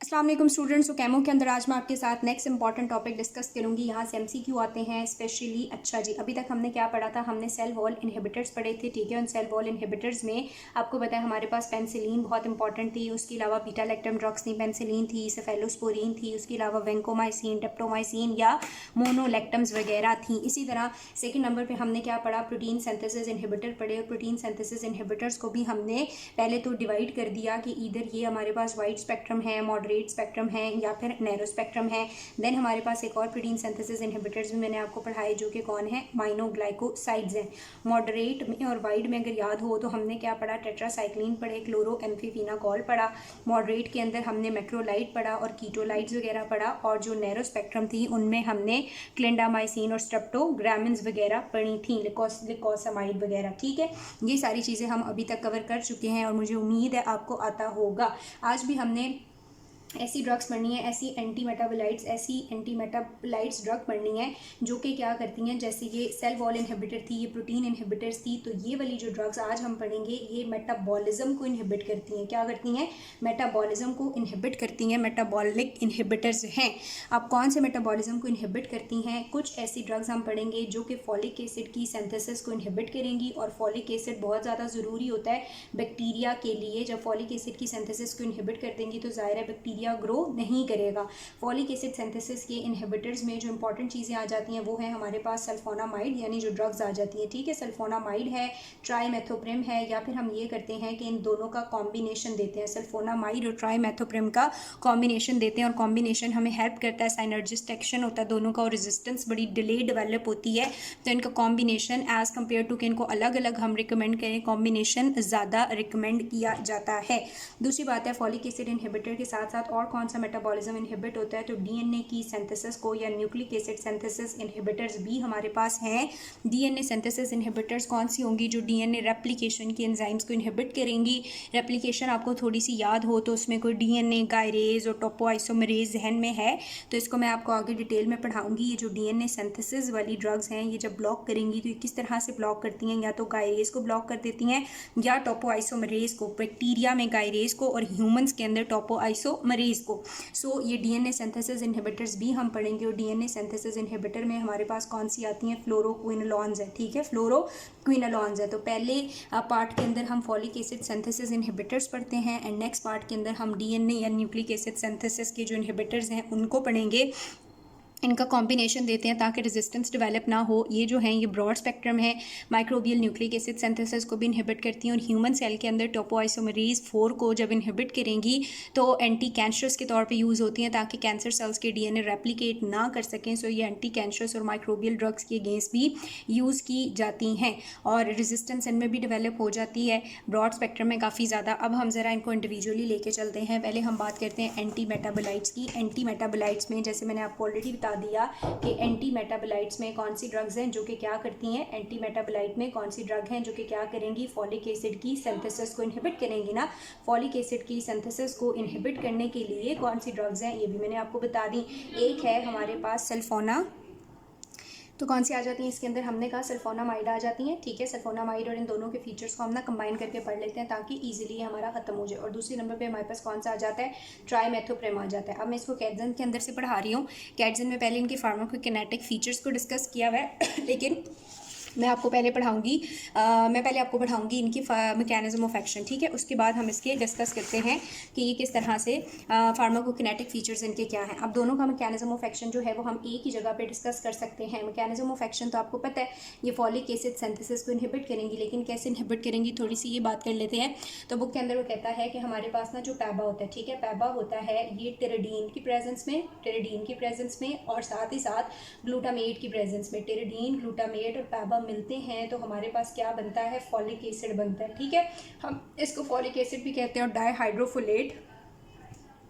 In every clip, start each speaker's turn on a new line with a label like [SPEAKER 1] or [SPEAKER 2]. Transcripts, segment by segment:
[SPEAKER 1] अस्सलाम वालेकुम students. Camo के अंदर आज मैं आपके साथ नेक्स्ट इंपॉर्टेंट टॉपिक डिस्कस करूंगी। यहाँ से एमसीक्यू आते हैं स्पेशली। अच्छा जी, अभी तक हमने क्या पढ़ा था? हमने सेल वॉल इनहिबिटर्स पढ़े थे, ठीक है। उन सेल वॉल इनहिबिटर्स में आपको पता है हमारे पास पेनिसिलिन बहुत इंपॉर्टेंट थी, उसके अलावा बीटा लैक्टम ड्रग्स थी, पेनिसिलिन थी, सेफेलोस्पोरिन थी, उसके अलावा वेंकोमाइसिन, टेप्टोमाइसिन या मोनोलैक्टम्स वगैरह थी। इसी तरह सेकेंड नंबर पर हमने क्या पढ़ा? प्रोटीन सिंथेसिस इनहिबिटर पढ़े। और प्रोटीन सिंथेसिस इनहिबिटर्स को भी हमने पहले तो डिवाइड कर दिया कि इधर ये हमारे पास वाइड स्पेक्ट्रम है, मॉडरेट स्पेक्ट्रम है या फिर नैरो स्पेक्ट्रम है। देन हमारे पास एक और प्रोटीन सिंथेसिस इनहिबिटर्स भी मैंने आपको पढ़ाए जो कि कौन है? माइनोग्लाइकोसाइड्स हैं। मॉडरेट में और वाइड में अगर याद हो तो हमने क्या पढ़ा? टेट्रासाइक्लिन पढ़े, क्लोरो एम्फीफिनाकॉल पढ़ा। मॉडरेट के अंदर हमने मैक्रोलाइड पढ़ा और कीटोलाइड्स वगैरह पढ़ा। और जो नैरो स्पेक्ट्रम थी उनमें हमने क्लिंडामाइसिन और स्ट्रेप्टोग्रामिन्स वगैरह पढ़ी थी, लिकोसामाइड वगैरह, ठीक है। ये सारी चीज़ें हम अभी तक कवर कर चुके हैं और मुझे उम्मीद है आपको आता होगा। आज भी हमने ऐसी ड्रग्स पढ़नी है, ऐसी एंटी मेटाबोलाइट्स ड्रग पढ़नी है जो कि क्या करती हैं, जैसे ये सेल वॉल इनहिबिटर थी, ये प्रोटीन इनहिबिटर्स थी। तो ये वाली जो ड्रग्स आज हम पढ़ेंगे ये मेटाबॉलिज्म को इनहिबिट करती हैं। क्या करती हैं? मेटाबॉलिज्म को इनहिबिट करती हैं, मेटाबॉलिक इनहिबिटर्स हैं। अब कौन से मेटाबॉलिज्म को इनहिबिट करती हैं? कुछ ऐसी ड्रग्स हम पढ़ेंगे जो कि फॉलिक एसिड की सिंथेसिस को इनहिबिट करेंगी। और फॉलिक एसिड बहुत ज़्यादा ज़रूरी होता है बैक्टीरिया के लिए। जब फॉलिक एसिड की सिंथेसिस को इनहिबिट कर देंगी तो ज़ाहिर है बैक्टीरिया ग्रो नहीं करेगा। फॉलिक एसिड सिंथेसिस के इनहिबिटर्स में जो इंपॉर्टेंट चीज़ें आ जाती हैं वो है हमारे पास सल्फोनामाइड, यानी जो ड्रग्स आ जाती हैं, ठीक है। सल्फोनामाइड है, ट्राइमेथोप्रिम है, या फिर हम ये करते हैं कि इन दोनों का कॉम्बिनेशन देते हैं। सल्फोनामाइड और ट्राइमेथोप्रिम का कॉम्बिनेशन देते हैं और कॉम्बिनेशन हमें हेल्प करता है, साइनर्जिस्ट एक्शन होता है दोनों का और रेजिस्टेंस बड़ी डिले डेवलप होती है। तो इनका कॉम्बिनेशन एज़ कम्पेयर टू कि इनको अलग अलग हम रिकमेंड करें, कॉम्बिनेशन ज़्यादा रिकमेंड किया जाता है। दूसरी बात है, फॉलिक एसिड इनहिबिटर के साथ साथ और कौन सा मेटाबॉलिज्म इनहिबिट होता है? तो डीएनए की सिंथेसिस को या न्यूक्लिक एसिड सिंथेसिस इनहिबिटर्स भी हमारे पास हैं। डीएनए सिंथेसिस इनहिबिटर्स कौन सी होंगी? जो डीएनए रेप्लिकेशन की एंजाइम्स को इनहिबिट करेंगी। रेप्लिकेशन आपको थोड़ी सी याद हो तो उसमें कोई डीएनए गायरेज और टोपोआइसोमरेज जहन में है, तो इसको मैं आपको आगे डिटेल में पढ़ाऊंगी। ये जो डीएनए सिंथेसिस वाली ड्रग्स हैं ये जब ब्लॉक करेंगी तो ये किस तरह से ब्लॉक करती हैं? या तो गायरेज को ब्लॉक कर देती हैं या टोपोआइसोमरेज को। बैक्टीरिया में गायरेज को और ह्यूमंस के अंदर टोपोआइसोमरेज को। सो ये डीएनए सिंथेसिस इनहिबिटर्स भी हम पढ़ेंगे। और डीएनए सिंथेसिस इनहिबिटर में हमारे पास कौन सी आती हैं? फ्लोरोक्विनोलॉन्स है, ठीक है, फ्लोरोक्विनोलॉन्स है। तो पहले पार्ट के अंदर हम फॉलिक एसिड सिंथेसिस इनहिबिटर्स पढ़ते हैं एंड नेक्स्ट पार्ट के अंदर हम डीएनए या न्यूक्लिक एसिड सिंथेसिस के जो इनहिबिटर्स हैं उनको पढ़ेंगे। इनका कॉम्बिनेशन देते हैं ताकि रेजिस्टेंस डेवलप ना हो। ये जो है ये ब्रॉड स्पेक्ट्रम है, माइक्रोबियल न्यूक्लिक एसिड सिंथेसिस को भी इनहिबिट करती हैं। और ह्यूमन सेल के अंदर टोपोआइसोमरेज 4 को जब इनहिबिट करेंगी तो एंटी कैंसरस के तौर पे यूज़ होती हैं ताकि कैंसर सेल्स के डीएनए रेप्लिकेट ना कर सकें। सो ये एंटी कैंसरस और माइक्रोबियल ड्रग्स के अगेंस्ट भी यूज़ की जाती हैं और रेजिस्टेंस इनमें भी डेवलप हो जाती है ब्रॉड स्पेक्ट्रम में काफ़ी ज़्यादा। अब हम ज़रा इनको इंडिविजुअली लेके चलते हैं। पहले हम बात करते हैं एंटी मेटाबोलाइट्स की। एंटी मेटाबोलाइट्स में जैसे मैंने आपको ऑलरेडी बता दिया कि एंटी मेटाबोलाइट्स में कौन सी ड्रग्स हैं जो कि क्या करती हैं? एंटी मेटाबोलाइट में कौन सी ड्रग हैं जो कि क्या करेंगी? फॉलिक एसिड की सिंथेसिस को इनहिबिट करेंगी ना। फॉलिक एसिड की सिंथेसिस को इनहिबिट करने के लिए कौन सी ड्रग्स हैं ये भी मैंने आपको बता दी। एक है हमारे पास सल्फोना, तो कौन सी आ जाती है इसके अंदर? हमने कहा सल्फोनामाइड आ जाती हैं, ठीक है। सल्फोनामाइड और इन दोनों के फीचर्स को हम ना कंबाइन करके पढ़ लेते हैं ताकि इजीली हमारा खत्म हो जाए। और दूसरे नंबर पे हमारे पास कौन सा आ जाता है? ट्राइमेथोप्रिम आ जाता है। अब मैं इसको कैटजन के अंदर से पढ़ा रही हूँ। कैटजन में पहले इनके फार्माकोकिनेटिक फीचर्स को डिस्कस किया हुआ है लेकिन मैं आपको पहले पढ़ाऊंगी मैं पहले आपको पढ़ाऊंगी इनकी मैकेनिज्म ऑफ एक्शन, ठीक है। उसके बाद हम इसके डिस्कस करते हैं कि ये किस तरह से फार्माकोकिनेटिक फीचर्स इनके क्या हैं। अब दोनों का मैकेनिज्म ऑफ एक्शन जो है वो हम एक ही जगह पे डिस्कस कर सकते हैं। मैकेनिज्म ऑफ एक्शन तो आपको पता है, ये फॉलिक एसिड सिंथेसिस को इनहिबिट करेंगी, लेकिन कैसे इनहिबिट करेंगी थोड़ी सी ये बात कर लेते हैं। तो बुक के अंदर वो कहता है कि हमारे पास ना जो पैबा होता है, ठीक है, पैबा होता है ये टेरिडीन की प्रेजेंस में और साथ ही साथ ग्लूटामेट की प्रेजेंस में। टेरिडीन, ग्लूटामेट और पैबा मिलते हैं तो हमारे पास क्या बनता है? फॉलिक एसिड बनता है, ठीक है। हम इसको फॉलिक एसिड भी कहते हैं और डाईहाइड्रोफोलेट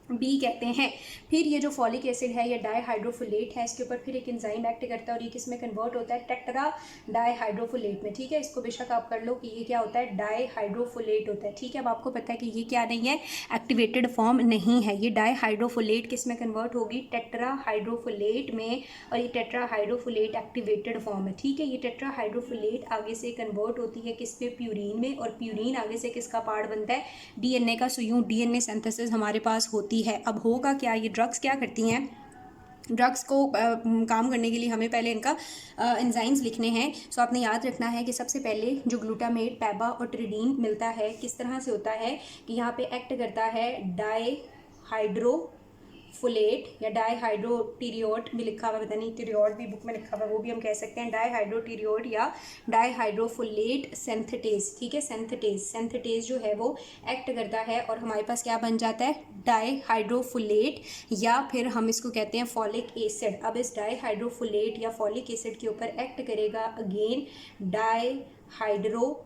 [SPEAKER 1] भी कहते हैं। फिर ये जो फॉलिक एसिड है ये डाईहाइड्रोफोलेट है, इसके ऊपर फिर एक एंजाइम एक्ट करता है और ये किस में कन्वर्ट होता है? टेट्रा डाईहाइड्रोफोलेट में, ठीक है। इसको बेशक आप कर लो कि ये क्या होता है? डाईहाइड्रोफोलेट होता है, ठीक है। अब आपको पता है कि ये क्या नहीं है? एक्टिवेटेड फॉर्म नहीं है। ये डाईहाइड्रोफोलेट किस में कन्वर्ट होगी? टेट्राहाइड्रोफोलेट में। और ये टेट्राहाइड्रोफोलेट एक्टिवेटेड फॉर्म है, ठीक है। ये टेट्राहाइड्रोफोलेट आगे से कन्वर्ट होती है किस पे? प्यूरीन में। और प्यूरीन आगे से किसका पार्ट बनता है? डीएनए का। सो यूँ डीएनए सिंथेसिस हमारे पास होती करती है। अब होगा क्या, ये ड्रग्स क्या करती हैं, ड्रग्स को काम करने के लिए हमें पहले इनका एंजाइम्स लिखने हैं। सो आपने याद रखना है कि सबसे पहले जो ग्लूटामेट, पैबा और ट्रिडीन मिलता है किस तरह से होता है कि यहाँ पे एक्ट करता है डाईहाइड्रोफोलेट या डाईहाइड्रोटीरियोट भी लिखा हुआ है, पता नहीं टीरियोट भी बुक में लिखा हुआ है, वो भी हम कह सकते हैं डाईहाइड्रोटीरियोट या डाईहाइड्रोफोलेट सिंथेटेज। ठीक है, सिंथेटेज जो है वो एक्ट करता है और हमारे पास क्या बन जाता है, डाईहाइड्रोफोलेट, या फिर हम इसको कहते हैं फॉलिक एसिड। अब इस डाईहाइड्रोफोलेट या फॉलिक एसिड के ऊपर एक्ट करेगा अगेन डाईहाइड्रोटीरियोड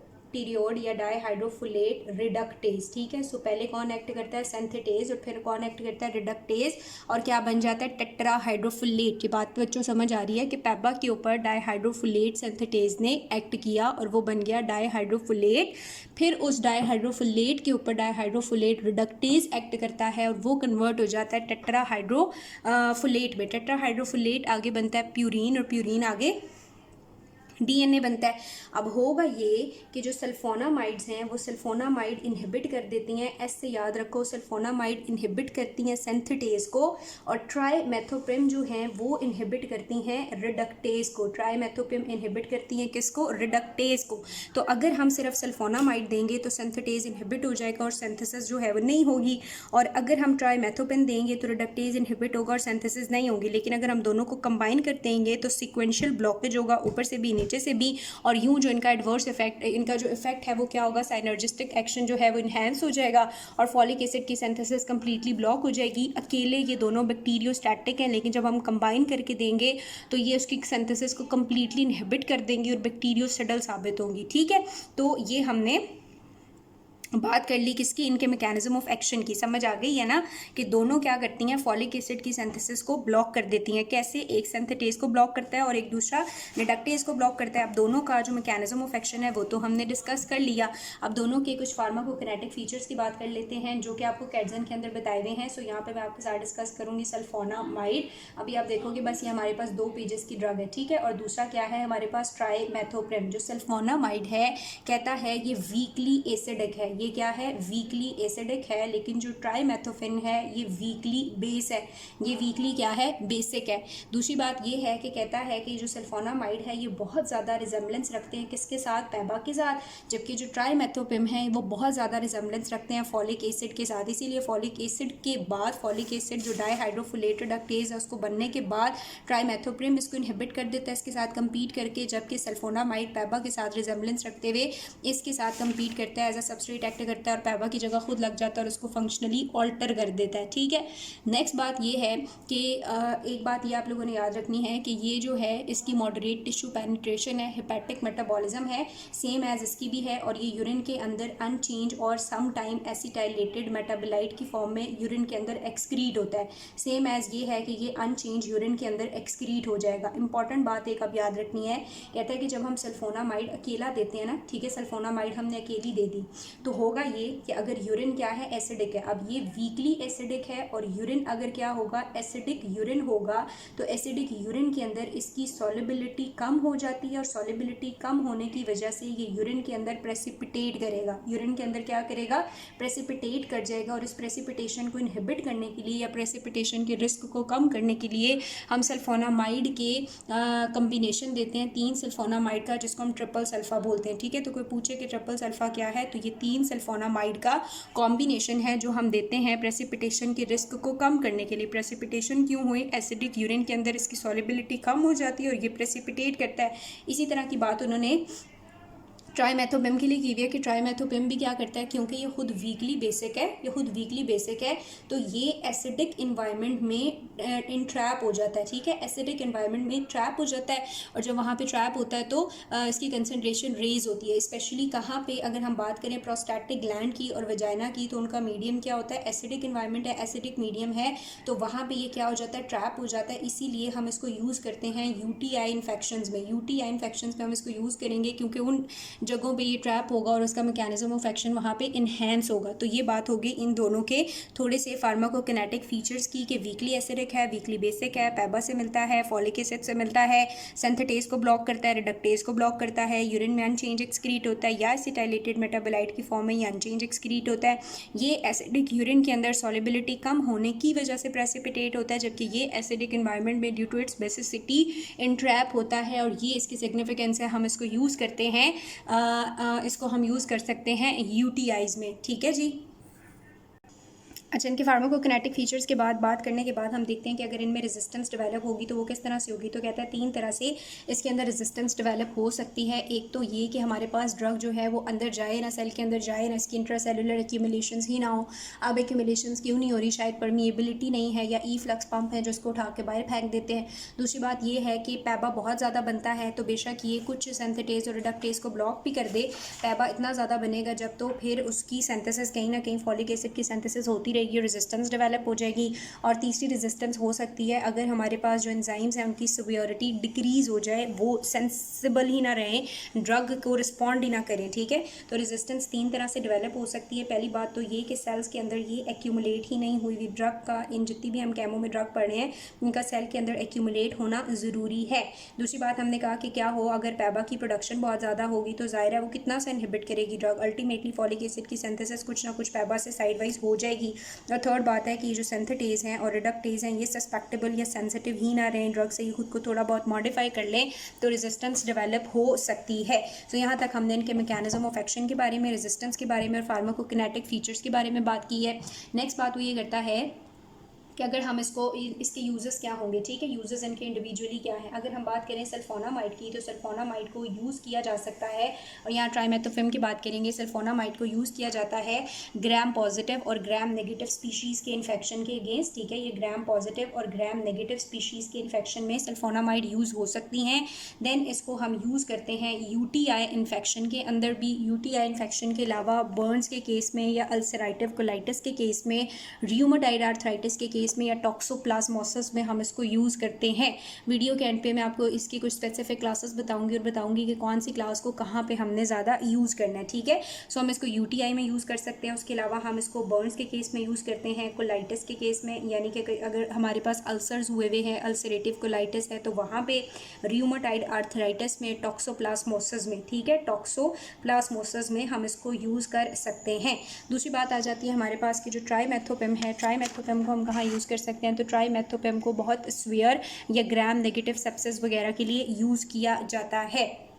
[SPEAKER 1] या डाईहाइड्रोफोलेट रिडक्टेज। ठीक है, सो पहले कौन एक्ट करता है, सिंथेटेज, और फिर कौन एक्ट करता है, रिडक्टेज, और क्या बन जाता है, टेट्राहाइड्रोफोलेट। ये बात तो बच्चों समझ आ रही है कि पैबा के ऊपर डाईहाइड्रोफोलेट सिंथेटेज ने एक्ट किया और वो बन गया डाईहाइड्रोफोलेट। फिर उस डाईहाइड्रोफोलेट के ऊपर डाईहाइड्रोफोलेट रिडक्टेज एक्ट करता है और वो कन्वर्ट हो जाता है टेट्राहाइड्रोफोलेट में। टेट्राहाइड्रोफोलेट आगे बनता है प्यूरीन और प्यूरीन आगे डीएनए बनता है। अब होगा ये कि जो सल्फोनामाइड्स हैं वो सल्फोनामाइड इनहिबिट कर देती हैं, एस से याद रखो, सल्फोनामाइड इनहिबिट करती हैं सिंथेटेज को, और ट्राईमेथोप्रिम जो हैं वो इनहिबिट करती हैं रिडक्टेज को। ट्राईमेथोप्रिम इनहिबिट करती हैं किसको, रिडक्टेज को। तो अगर हम सिर्फ सल्फोनामाइड देंगे तो सिंथेटेज इनहिबिट हो जाएगा और सिंथेसिस जो है वो नहीं होगी, और अगर हम ट्राईमेथोप्रिम देंगे तो रिडक्टेज इनहिबिट होगा और सिंथेसिस नहीं होगी। लेकिन अगर हम दोनों को कंबाइन कर देंगे तो सिक्वेंशियल ब्लॉकेज होगा, ऊपर से भी नीचे से भी, और यूं जो इनका एडवर्स इफेक्ट, इनका जो इफेक्ट है वो क्या होगा, साइनर्जिस्टिक एक्शन जो है वो इन्हेंस हो जाएगा और फॉलिक एसिड की सिंथेसिस कंप्लीटली ब्लॉक हो जाएगी। अकेले ये दोनों बैक्टीरियोस्टैटिक हैं, लेकिन जब हम कंबाइन करके देंगे तो ये उसकी सिंथेसिस को कंप्लीटली इनहिबिट कर देंगी और बैक्टीरियोसिडल साबित होंगी। ठीक है, तो ये हमने बात कर ली किसकी, इनके मैकेनिज्म ऑफ एक्शन की। समझ आ गई है ना कि दोनों क्या करती हैं, फॉलिक एसिड की सिंथेसिस को ब्लॉक कर देती हैं। कैसे, एक सिंथेटेज को ब्लॉक करता है और एक दूसरा रिडक्टेज को ब्लॉक करता है। अब दोनों का जो मैकेनिज्म ऑफ एक्शन है वो तो हमने डिस्कस कर लिया। अब दोनों के कुछ फार्माकोकिनेटिक फीचर्स की बात कर लेते हैं जो कि आपको कैडजन के अंदर बताए हुए हैं। सो यहाँ पर मैं आपके साथ डिस्कस करूँगी सल्फोनामाइड। अभी आप देखोगे बस ये हमारे पास 2 पेजेस की ड्रग है। ठीक है, और दूसरा क्या है हमारे पास, ट्राईमेथोप्रिम। जो सल्फोनामाइड है कहता है ये वीकली एसिडिक है, ये क्या है, वीकली एसिडिक है, लेकिन जो ट्राईमेथोफिन है ये वीकली बेस है, ये वीकली क्या है, बेसिक है। दूसरी बात ये है कि कहता है कि जो सल्फोनामाइड है ये बहुत ज़्यादा रिजेम्बलेंस रखते हैं किसके साथ, पैबा के साथ, जबकि जो ट्राईमेथोपिम है वो बहुत ज़्यादा रिजेम्बलेंस रखते हैं फॉलिक एसिड के साथ। इसीलिए फॉलिक एसिड के बाद, फॉलिक एसिड जो डाईहाइड्रोफोलेट रिडक्टेज है उसको बनने के बाद ट्राईमेथोप्रिम इसको इनहिबिट कर देता है इसके साथ कंपीट करके, जबकि सल्फोनामाइड पैबा के साथ रिजेम्बलेंस रखते हुए इसके साथ कंपीट करता है, एज अ सबस्ट्रेट एक्ट करता है और पैबा की जगह खुद लग जाता है और उसको फंक्शनली ऑल्टर कर देता है। ठीक है, नेक्स्ट बात ये है कि एक बात ये आप लोगों ने याद रखनी है कि ये जो है इसकी मॉडरेट टिश्यू पेनिट्रेशन है, हेपेटिक मेटाबॉलिज्म है, सेम एज इसकी भी है, और ये यूरिन के अंदर अनचेंज और सम टाइम एसिटाइलेटेड मेटाबोलाइट की फॉर्म में यूरिन के अंदर एक्सक्रीट होता है। सेम एज ये है कि ये अनचेंज यूरिन के अंदर एक्सक्रीट हो जाएगा। इंपॉर्टेंट बात एक अब याद रखनी है, कहता है कि जब हम सल्फोनामाइड अकेला देते हैं ना, ठीक है, सल्फोनामाइड हमने अकेली दे दी तो होगा ये कि अगर यूरिन क्या है, एसिडिक है, अब ये वीकली एसिडिक है और यूरिन अगर क्या होगा, एसिडिक यूरिन होगा, तो एसिडिक यूरिन के अंदर इसकी सॉल्युबिलिटी कम हो जाती है और सॉल्युबिलिटी कम होने की वजह से ये यूरिन के अंदर प्रेसिपिटेट करेगा, यूरिन के अंदर क्या करेगा, प्रेसिपिटेट कर जाएगा, और इस प्रेसिपिटेशन को इनहिबिट करने के लिए या प्रेसिपिटेशन के रिस्क को कम करने के लिए हम सल्फोनामाइड के कम्बिनेशन देते हैं, 3 सल्फोनामाइड का, जिसको हम ट्रिपल सल्फा बोलते हैं। ठीक है, तो कोई पूछे कि ट्रिपल सल्फा क्या है, तो ये 3 सल्फोनामाइड का कॉम्बिनेशन है जो हम देते हैं प्रेसिपिटेशन के रिस्क को कम करने के लिए। प्रेसिपिटेशन क्यों हुई, एसिडिक यूरिन के अंदर इसकी सॉल्युबिलिटी कम हो जाती है और ये प्रेसिपिटेट करता है। इसी तरह की बात उन्होंने ट्राईमेथोपिम के लिए की हुई है कि ट्राईमेथोपिम भी क्या करता है, क्योंकि ये खुद वीकली बेसिक है, ये खुद वीकली बेसिक है, तो ये एसिडिक इन्वायरमेंट में इंट्रैप हो जाता है। ठीक है, एसिडिक इन्वायरमेंट में ट्रैप हो जाता है, और जब वहाँ पे ट्रैप होता है तो इसकी कंसनट्रेशन रेज होती है। स्पेशली कहाँ पे, अगर हम बात करें प्रोस्टैटिक ग्लैंड की और वजाइना की, तो उनका मीडियम क्या होता है, एसिडिक इन्वायरमेंट है, एसिडिक मीडियम है, तो वहाँ पर ये क्या हो जाता है, ट्रैप हो जाता है। इसीलिए हम इसको यूज़ करते हैं यूटीआई इन्फेक्शंस में, यूटीआई इन्फेक्शंस में हम इसको यूज़ करेंगे, क्योंकि उन जगहों पे ये ट्रैप होगा और उसका मैकेनिज्म ऑफ एक्शन वहाँ पे इन्हेंस होगा। तो ये बात होगी इन दोनों के थोड़े से फार्माकोकिनेटिक फीचर्स की कि वीकली एसिडिक है, वीकली बेसिक है, पैबा से मिलता है, फॉलिक एसिड से मिलता है, सिंथेटेज को ब्लॉक करता है, रिडक्टेज को ब्लॉक करता है, यूरिन में अनचेंज एक्सक्रीट होता है या एसिटाइलेटेड मेटाबोलाइट की फॉर्म में ये अनचेंज एक्सक्रीट होता है। ये एसिडिक यूरिन के अंदर सॉल्युबिलिटी कम होने की वजह से प्रेसिपिटेट होता है, जबकि ये एसिडिक एनवायरनमेंट में due to its basicity entrap होता है। और ये इसकी सिग्निफिकेंस है, हम इसको यूज़ करते हैं, इसको हम यूज़ कर सकते हैं यूटीआईज़ में। ठीक है जी। अच्छा, इनके फार्माकोकिनेटिक फीचर्स के बाद बात करने के बाद हम देखते हैं कि अगर इनमें रेजिस्टेंस डेवलप होगी तो वो किस तरह से होगी। तो कहता है 3 तरह से इसके अंदर रेजिस्टेंस डेवलप हो सकती है। एक तो ये कि हमारे पास ड्रग जो है वो अंदर जाए ना, सेल के अंदर जाए ना, इसकी इंट्रासेलुलर एक्यूमुलेशंस ही ना हो। अब एक्यूमुलेशंस क्यों नहीं हो रही? शायद परमिएबिलिटी नहीं है या ई फ्लक्स पंप है जो उसको उठा के बाहर फेंक देते हैं। दूसरी बात ये है कि पैबा बहुत ज़्यादा बनता है, तो बेशक ये कुछ सिंथेटेज और रिडक्टेज को ब्लॉक भी कर दे, पैबा इतना ज़्यादा बनेगा जब, तो फिर उसकी सिंथेसिस कहीं ना कहीं फॉलिक एसिड की सिंथेसिस होती रहेगी, रेजिस्टेंस डेवलप हो जाएगी। और तीसरी रेजिस्टेंस हो सकती है अगर हमारे पास जो एंजाइम्स हैं उनकी सिवियरिटी डिक्रीज हो जाए, वो सेंसिबल ही ना रहें, ड्रग को रिस्पॉन्ड ही ना करें। ठीक है, तो रेजिस्टेंस 3 तरह से डेवलप हो सकती है। पहली बात तो ये कि सेल्स के अंदर ये एक्यूमुलेट ही नहीं हुई हुई ड्रग का, इन जितनी भी हम कैमो में ड्रग पढ़ रहे हैं इनका सेल के अंदर एक्यूमुलेट होना ज़रूरी है। दूसरी बात हमने कहा कि क्या हो, अगर पैबा की प्रोडक्शन बहुत ज़्यादा होगी तो ज़ाहिर है वो कितना सा इनहिबिट करेगी ड्रग, अल्टीमेटली फॉलिक एसिड की सिंथेसिस कुछ ना कुछ पैबा से साइड वाइज हो जाएगी। और थर्ड बात है कि ये जो सिंथेटेज हैं और रिडक्टेज हैं ये सस्पेक्टेबल या सेंसिटिव ही ना रहें, ड्रग से ही खुद को थोड़ा बहुत मॉडिफाई कर लें तो रेजिस्टेंस डेवलप हो सकती है। तो यहाँ तक हमने इनके मैकेनिज्म ऑफ एक्शन के बारे में, रेजिस्टेंस के बारे में और फार्माकोकिनेटिक फीचर्स के बारे में बात की है। नेक्स्ट बात वो ये करता है कि अगर हम इसके यूजेस क्या होंगे। ठीक है, यूजेस इनके इंडिविजुअली क्या है। अगर हम बात करें सल्फोनामाइड की, तो सल्फोनामाइड को यूज़ किया जा सकता है, और यहाँ ट्राइमेथोफेम की बात करेंगे, सल्फोनामाइड को यूज़ किया जाता है ग्राम पॉजिटिव और ग्राम नेगेटिव स्पीशीज़ के इन्फेक्शन के अगेंस्ट। ठीक है, ये ग्राम पॉजिटिव और ग्राम नेगेटिव स्पीशीज़ के इन्फेक्शन में सल्फोनामाइड यूज़ हो सकती हैं। देन इसको हम यूज़ करते हैं यूटीआई इन्फेक्शन के अंदर भी। यूटीआई इन्फेक्शन के अलावा बर्न्स के केस में या अल्सराइटिव कोलाइटिस के केस में, रियूमेटॉइड आर्थराइटिस के केस में या टॉक्सोप्लाज्मोसिस में हम इसको यूज़ करते हैं। वीडियो के एंड पे मैं आपको इसकी कुछ स्पेसिफिक क्लासेस बताऊंगी और बताऊंगी कि कौन सी क्लास को कहाँ पे हमने ज़्यादा यूज़ करना है। ठीक है, सो हम इसको यूटीआई में यूज़ कर सकते हैं। उसके अलावा हम इसको बर्न्स के केस में यूज़ करते हैं, कोलाइटिस के केस में, यानी कि अगर हमारे पास अल्सर्स हुए हुए हैं, अल्सरेटिव कोलाइटिस है, तो वहाँ पे रियूमेटॉइड आर्थराइटिस में, टॉक्सोप्लाज्मोसिस में। ठीक है, टॉक्सोप्लाज्मोसिस में हम इसको यूज़ कर सकते हैं। दूसरी बात आ जाती है हमारे पास की जो ट्राइमेथोपेम है, ट्राइमेथोपेम को हम कहाँ यूज़ कर सकते हैं। तो ट्राइमेथोपेम को बहुत स्वीयर या ग्राम नेगेटिव सेप्सिस वगैरह के लिए यूज़ किया जाता है।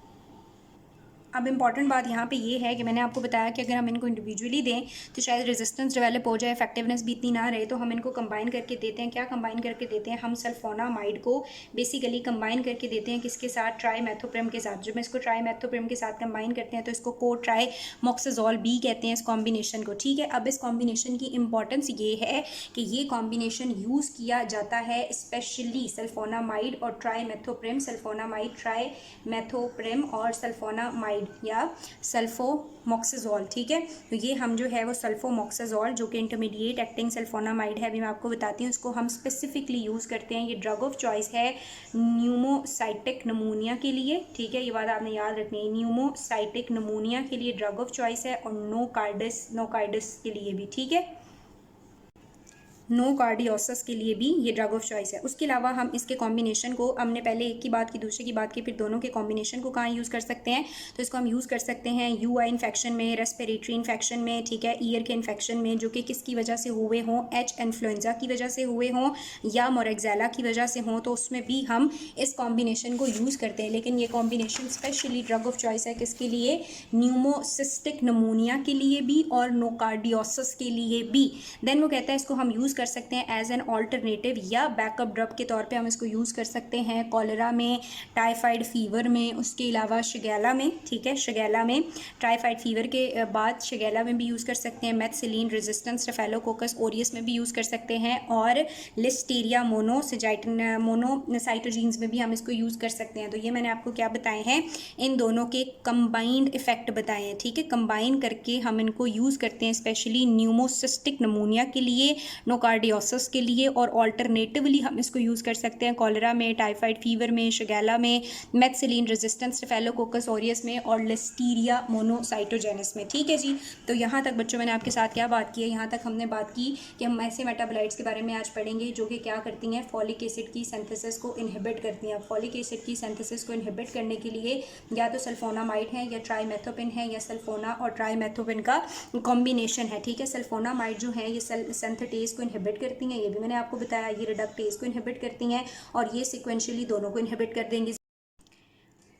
[SPEAKER 1] अब इंपॉर्टेंट बात यहाँ पे ये है कि मैंने आपको बताया कि अगर हम इनको इंडिविजुअली दें तो शायद रेजिस्टेंस डेवलप हो जाए, इफेक्टिवनेस भी इतनी ना रहे, तो हम इनको कंबाइन करके देते हैं। क्या कंबाइन करके देते हैं? हम सल्फोनामाइड को बेसिकली कंबाइन करके देते हैं किसके साथ? ट्राइमेथोप्रिम के साथ। जब हम इसको ट्राइमेथोप्रिम के साथ कंबाइन करते हैं तो इसको को ट्राइमोक्साजोल बी कहते हैं इस कॉम्बिनेशन को। ठीक है, अब इस कॉम्बिनेशन की इंपॉर्टेंस ये है कि ये कॉम्बिनेशन यूज़ किया जाता है स्पेशली सल्फोनामाइड और ट्राइमेथोप्रिम, सल्फोनामाइड, ट्राइमेथोप्रिम और सल्फोनामाइड या सल्फोमोक्साजोल। ठीक है, तो ये हम जो है वो सल्फोमोक्साजोल जो कि इंटरमीडिएट एक्टिंग सल्फोनामाइड है, अभी मैं आपको बताती हूँ, उसको हम स्पेसिफिकली यूज़ करते हैं। ये ड्रग ऑफ चॉइस है न्यूमोसाइटिक नमूनिया के लिए। ठीक है, ये बात आपने याद रखनी है, न्यूमोसाइटिक नमूनिया के लिए ड्रग ऑफ चॉइस है, और नोकार्डिस के लिए भी। ठीक है, नोकार्डियोसिस के लिए भी ये ड्रग ऑफ चॉइस है। उसके अलावा हम इसके कॉम्बिनेशन को, हमने पहले एक की बात की, दूसरे की बात की, फिर दोनों के कॉम्बिनेशन को कहाँ यूज़ कर सकते हैं? तो इसको हम यूज़ कर सकते हैं यूआई इन्फेक्शन में, रेस्पिरेटरी इन्फेक्शन में। ठीक है, ईयर के इन्फेक्शन में जो कि किसकी वजह से हुए हों? एच इन्फ्लुएंजा की वजह से हुए हों या मोरेक्सेला की वजह से हों, तो उसमें भी हम इस कॉम्बिनेशन को यूज़ करते हैं। लेकिन ये combination specially drug of choice है किसके लिए? न्यूमोसिस्टिक नमूनिया के लिए भी और नोकार्डियोसिस के लिए भी। देन वो कहता है इसको हम यूज़ कर सकते हैं एज एन ऑल्टरनेटिव या बैकअप ड्रग के तौर पे हम इसको यूज़ कर सकते हैं कॉलेरा में, टाइफाइड फीवर में, उसके अलावा शिगेला में। ठीक है, शिगेला में, टाइफाइड फीवर के बाद शिगेला में भी यूज़ कर सकते हैं। मेथिसिलिन रेजिस्टेंट स्टेफिलोकोकस ओरियस में भी यूज़ कर सकते हैं, और लिस्टीरिया मोनोसाइटोजीन्स में भी हम इसको यूज़ कर सकते हैं। तो ये मैंने आपको क्या बताए हैं? इन दोनों के कंबाइंड इफेक्ट बताए हैं। ठीक है, कंबाइन करके हम इनको यूज़ करते हैं स्पेशली न्यूमोसिस्टिक नमूनिया के लिए, नोकार्डियोसिस के लिए, और ऑल्टरनेटिवली हम इसको यूज़ कर सकते हैं कॉलरा में, टाइफाइड फीवर में, शिगेला में, मेथिसिलिन रेजिस्टेंस स्टेफिलोकोकस ऑरियस में और लिस्टीरिया मोनोसाइटोजेनिस में। ठीक है जी। तो यहाँ तक बच्चों मैंने आपके साथ क्या बात की है, यहाँ तक हमने बात की कि हम ऐसे मेटाबोलाइट्स के बारे में आज पढ़ेंगे जो कि क्या करती हैं, फॉलिक एसिड की सिंथेसिस को इनहिबिट करती हैं। फॉलिक एसिड की सिंथेसिस को इनहिबिट करने के लिए या तो सल्फोनामाइड है या ट्राइमेथोपिन है या सल्फोना और ट्राइमेथोपिन का कॉम्बिनेशन है। ठीक है। सल्फोनामाइड जो है ये सिंथेटेज को इनहिबिट करती हैं, ये भी मैंने आपको बताया, ये रिडक्टेज को इनहिबिट करती हैं और ये सिक्वेंशियली दोनों को इनहिबिट कर देंगी।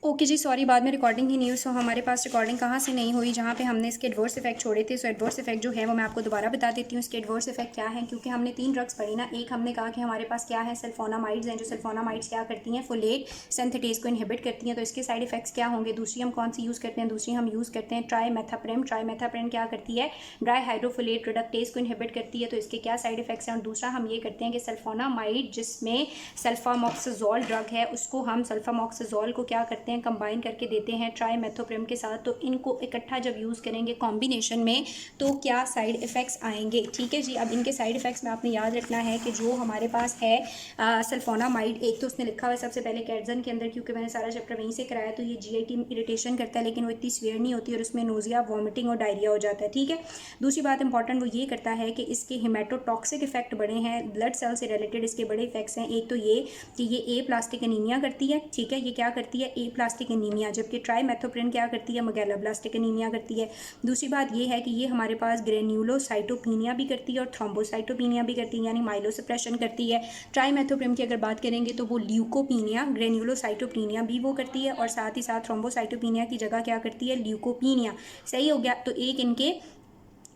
[SPEAKER 1] ओके जी, सॉरी बाद में रिकॉर्डिंग ही नहीं हुई, सो हमारे पास रिकॉर्डिंग कहाँ से नहीं हुई, जहाँ पे हमने इसके एडवर्स इफेक्ट छोड़े थे। सो एडवर्स इफेक्ट जो है वो मैं आपको दोबारा बता देती हूँ। इसके एडवर्स इफेक्ट क्या है, क्योंकि हमने 3 ड्रग्स पढ़ी ना। एक हमने कहा कि हमारे पास क्या है, सल्फोनामाइड्स हैं, जो सल्फोनामाइड्स क्या करती हैं, फोलेट सिंथेटेज को इनहिबिट करती हैं। तो इसके साइड इफेक्ट्स क्या होंगे। दूसरी हम कौन सी यूज़ करते हैं, दूसरी हम यूज़ करते हैं ट्राइमेथाप्रिन। ट्राइमेथाप्रिन क्या करती है, ड्राई हाइड्रोफोलेट रिडक्टेज को इनहिबिट करती है। तो इसके क्या साइड इफेक्ट्स हैं। और दूसरा हम ये करते हैं कि सल्फोनामाइड जिसमें सल्फामॉक्साजोल ड्रग है, उसको हम सल्फामॉक्साजोल को क्या करते हैं, कंबाइन करके देते हैं ट्राइमेथोप्रिम के साथ। तो इनको इकट्ठा जब यूज़ करेंगे कॉम्बिनेशन में तो क्या साइड इफ़ेक्ट्स आएंगे। ठीक है जी। अब इनके साइड इफ़ेक्ट्स में आपने याद रखना है कि जो हमारे पास है सल्फोनामाइड, एक तो उसने लिखा हुआ है सबसे पहले कैटजन के अंदर, क्योंकि मैंने सारा चैप्टर वहीं से कराया, तो ये जीआईटी में इरिटेशन करता है लेकिन वो इतनी सीवियर नहीं होती और उसमें नोजिया, वॉमिटिंग और डायरिया हो जाता है। ठीक है। दूसरी बात इंपॉर्टेंट वो ये करता है कि इसके हिमेटोटॉक्सिक इफेक्ट बड़े हैं, ब्लड सेल से रिलेटेड इसके बड़े इफेक्ट्स हैं। एक तो ये कि ये ए प्लास्टिक एनीमिया करती है। ठीक है। ये क्या करती है, ए प्लास्टिक एनीमिया, जबकि ट्राइमेथोप्रिन क्या करती है, मेगालोब्लास्टिक एनीमिया करती है। दूसरी बात ये है कि ये हमारे पास ग्रेन्यूलोसाइटोपिनिया भी करती है और थ्रोम्बोसाइटोपिनिया भी करती है, यानी माइलोसप्रेशन करती है। ट्राइमेथोप्रिम की अगर बात करेंगे तो वो ल्यूकोपिनिया, ग्रेन्यूलोसाइटोपिनिया भी वो करती है और साथ ही साथ थ्रोम्बोसाइटोपिनिया की जगह क्या करती है, ल्यूकोपिनिया। सही हो गया। तो एक इनके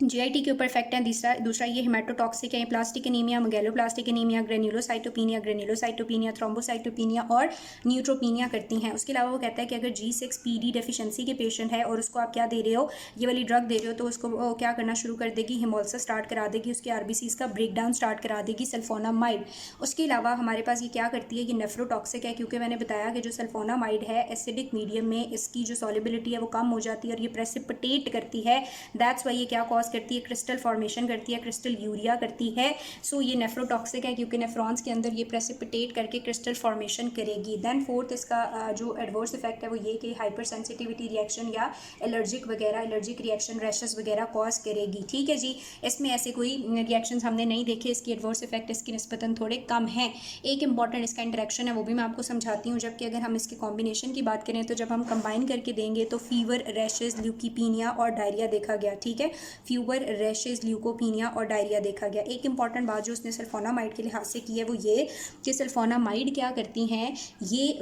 [SPEAKER 1] जीआईटी के ऊपर इफेक्ट है। दूसरा ये हिमेटोटॉक्सिक है, प्लास्टिक एनीमिया, मेगालोप्लास्टिक एनीमिया, ग्रेन्यूलोसाइटोपिनिया, थ्रोम्बोसाइटोपिनिया और न्यूट्रोपिनिया करती हैं। उसके अलावा वो कहता है कि अगर G6PD डेफिशिएंसी के पेशेंट है और उसको आप क्या दे रहे हो, ये वाली ड्रग दे रहे हो, तो उसको वो क्या करना शुरू कर देगी, हिमोल्सिस स्टार्ट करा देगी, उसके आरबीसीज का ब्रेकडाउन स्टार्ट करा देगी सल्फोनामाइड। उसके अलावा हमारे पास ये क्या करती है, ये नेफ्रोटॉक्सिक है, क्योंकि मैंने बताया कि जो सल्फोनामाइड है एसिडिक मीडियम में इसकी जो सॉल्युबिलिटी है वो कम हो जाती है और ये प्रेसिपिटेट करती है। दैट्स वाई ये क्या कॉज करती है, क्रिस्टल फॉर्मेशन करती है, क्रिस्टल यूरिया करती है। सो ये नेफ्रोटॉक्सिक है क्योंकि नेफ्रॉन्स के अंदर ये प्रेसिपिटेट करके क्रिस्टल फॉर्मेशन करेगी। देन फोर्थ इसका जो एडवर्स इफेक्ट है वो ये कि हाइपर सेंसिटिविटी रिएक्शन या एलर्जिक वगैरह, एलर्जिक रिएक्शन, रैशेस वगैरह कॉज करेगी। ठीक है जी। इसमें ऐसे कोई रिएक्शंस हमने नहीं देखे, इसकी एडवर्स इफेक्ट इसकी निस्बतन थोड़े कम हैं। एक इंपॉर्टेंट इसका इंटरेक्शन है वो भी मैं आपको समझाती हूँ। जबकि अगर हम इसके कॉम्बिनेशन की बात करें तो जब हम कंबाइन करके देंगे तो फीवर, रैशेस, ल्यूकीपीनिया और डायरिया देखा गया। ठीक है। फीवर, रैशेस, ल्यूकोपीनिया और डायरिया देखा गया। एक इंपॉर्टेंट बात जो उसने सल्फोनामाइड के लिहाज से की है वो ये कि सल्फोनामाइड क्या करती हैं, ये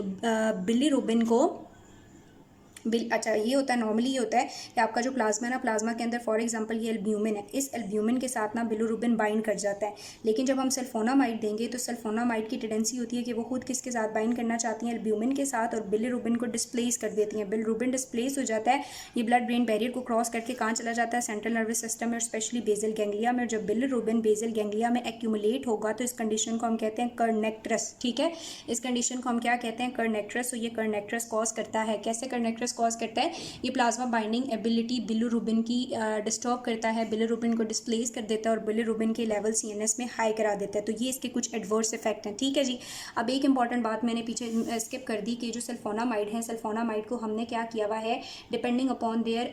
[SPEAKER 1] बिलिरुबिन को अच्छा ये होता है, नॉर्मली ये होता है कि आपका जो प्लाज्मा है ना, प्लाज्मा के अंदर फॉर एग्जांपल ये एल्ब्यूमिन है, इस एल्ब्यूमिन के साथ ना बिलिरुबिन बाइंड कर जाता है। लेकिन जब हम सल्फोनामाइड देंगे तो सल्फोनामाइड की टेंडेंसी होती है कि वो खुद किसके साथ बाइंड करना चाहती हैं, एल्ब्यूमिन के साथ, और बिलिरुबिन को डिस्प्लेस कर देती हैं। बिलिरुबिन डिस्प्लेस हो जाता है, ये ब्लड ब्रेन बैरियर को क्रॉस करके कहाँ चला जाता है, सेंट्रल नर्वस सिस्टम में और स्पेशली बेजल गैंग्लिया में। जब बिलिरुबिन बेजल गैंग्लिया में एक्यूमुलेट होगा तो इस कंडीशन को हम कहते हैं कर्नेक्ट्रस। ठीक है। इस कंडीशन को हम क्या कहते हैं, कर्नेक्ट्रस। तो ये कर्नेक्ट्रस कॉज करता है। कैसे कर्नेक्ट्रस कॉज करता है, ये प्लाज्मा बाइंडिंग एबिलिटी बिलिरुबिन की डिस्टर्ब करता है, बिलिरुबिन को डिस्प्लेस कर देता है और बिलिरुबिन के लेवल सीएनएस में हाई करा देता है। तो ये इसके कुछ एडवर्स इफेक्ट हैं। ठीक है जी। अब एक इंपॉर्टेंट बात मैंने पीछे स्किप कर दी कि जो सल्फोनामाइड है, सल्फोनामाइड को हमने क्या किया हुआ है, डिपेंडिंग अपॉन देयर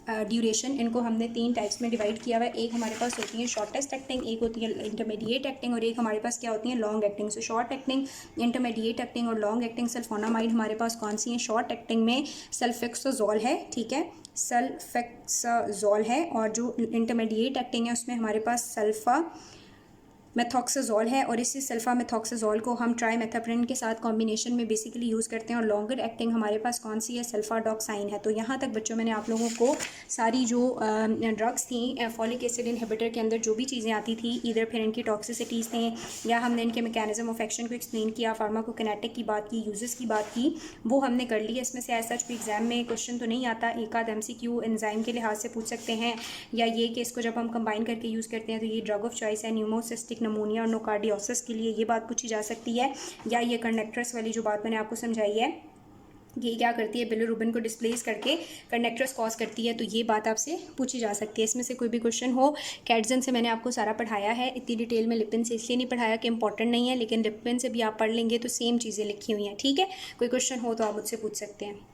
[SPEAKER 1] ड्यूरेशन, इनको हमने 3 टाइप्स में डिवाइड किया हुआ है। एक हमारे पास होती है शॉर्टेस्ट एक्टिंग, एक होती है इंटरमीडिएट एक्टिंग और एक हमारे पास क्या होती है, long acting. So short acting, intermediate acting और लॉन्ग एक्टिंग सल्फोनामाइड हमारे पास कौन सी है। शॉर्ट एक्टिंग में सल्फेक्सोजोल है। ठीक है। सल्फेक्साजोल है। और जो इंटरमीडिएट एक्टिंग है उसमें हमारे पास सल्फा मेथॉक्साजोल है और इसी सल्फा मेथॉक्साजोल को हम ट्राइमेथाप्रिन के साथ कॉम्बिनेशन में बेसिकली यूज़ करते हैं। और लॉन्गर एक्टिंग हमारे पास कौन सी है, सल्फाडॉक्साइन है। तो यहाँ तक बच्चों मैंने आप लोगों को सारी जो ड्रग्स थी फॉलिक एसिड इनहिबिटर के अंदर जो भी चीज़ें आती थी, इधर फिर इनकी टॉक्सिसिटीज़ थी या हमने इनके मैकेनिज्म ऑफ एक्शन को एक्सप्लेन किया, फार्माकोकिनेटिक की बात की, यूजेस की बात की, वो हमने कर ली। इसमें से ऐसा कोई एग्जाम में क्वेश्चन तो नहीं आता, एक आध MCQ एंजाइम के लिहाज से पूछ सकते हैं, या ये कि इसको जब हम कंबाइन करके यूज़ करते हैं तो ये ड्रग ऑफ चॉइस है न्यूमोसिस्टिक नमूनिया और नोकार्डियोसिस के लिए, ये बात पूछी जा सकती है। या ये कर्नेक्ट्रस वाली जो बात मैंने आपको समझाई है ये क्या करती है, बिलिरुबिन को डिस्प्लेस करके कंडक्टर्स कॉज करती है। तो ये बात आपसे पूछी जा सकती है। इसमें से कोई भी क्वेश्चन हो, कैटजन से मैंने आपको सारा पढ़ाया है, इतनी डिटेल में लिपिन से इसलिए नहीं पढ़ाया कि इंपॉर्टेंट नहीं है, लेकिन लिपिन से भी आप पढ़ लेंगे तो सेम चीज़ें लिखी हुई हैं। ठीक है, कोई क्वेश्चन हो तो आप मुझसे पूछ सकते हैं।